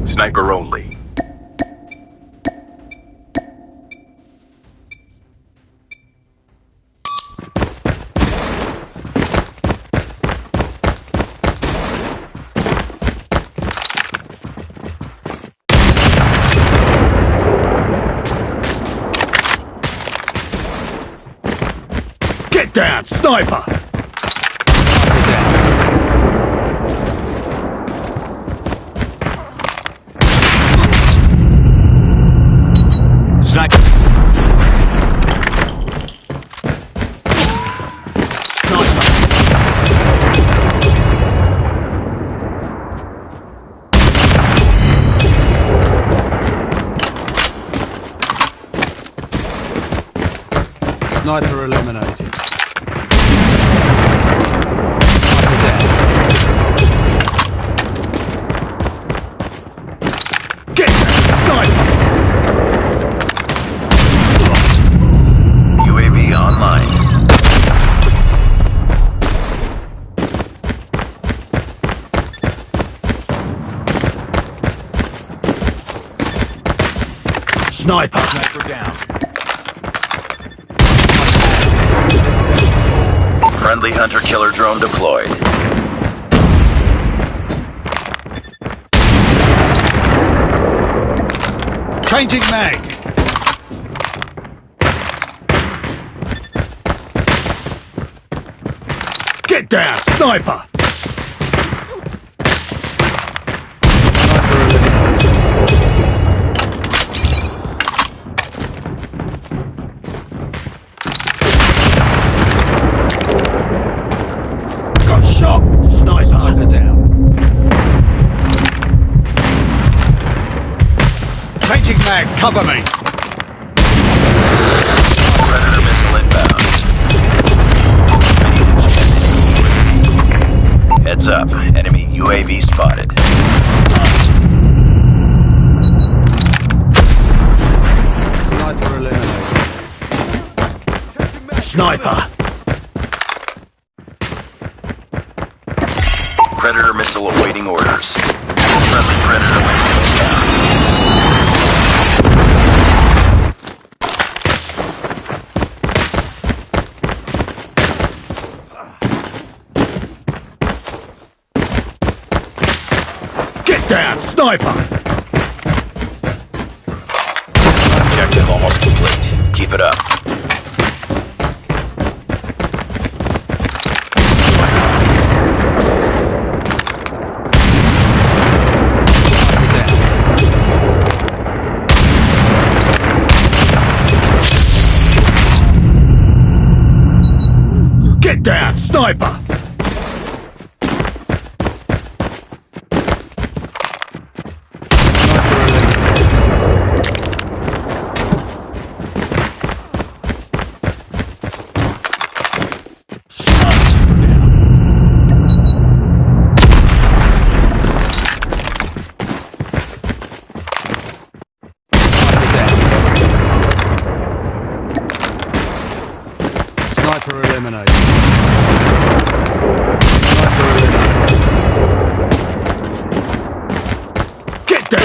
Sniper only. Get down, sniper! Sniper. Sniper eliminated. Get down, sniper! UAV online. Sniper! Sniper down. Friendly hunter-killer drone deployed. Changing mag! Get down, sniper! Sniper eliminated. Got shot! Sniper down. Changing mag, cover me! Predator missile inbound. Heads up, enemy UAV spotted. Sniper eliminated. Sniper! Predator missile awaiting orders. Friendly Predator missile inbound. Get down, sniper! Objective almost complete. Keep it up. Get down, sniper! Sniper eliminated. Sniper eliminated. Get down!